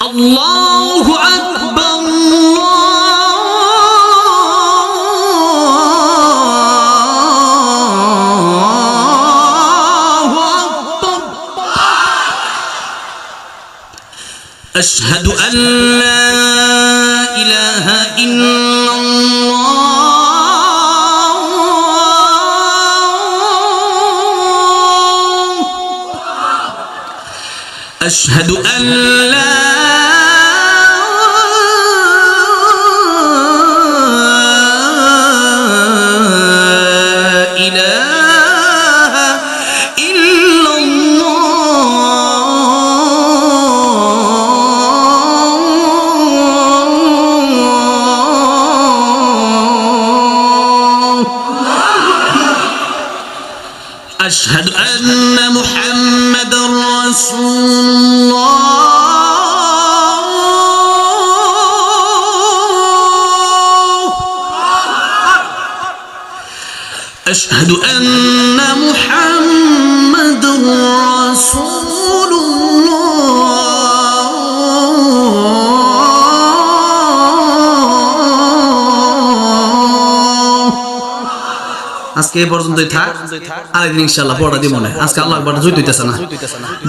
আল্লাহু আকবার أشهد أن لا إله إلا الله أشهد أن لا أشهد أن محمد رسول الله أشهد أن محمد رسول আজকে এই পর্যন্তই থাক, আরেকদিন ইনশাআল্লাহ পড়া দিব না। আজকে আল্লাহ আকবার জুই দিতেছে না।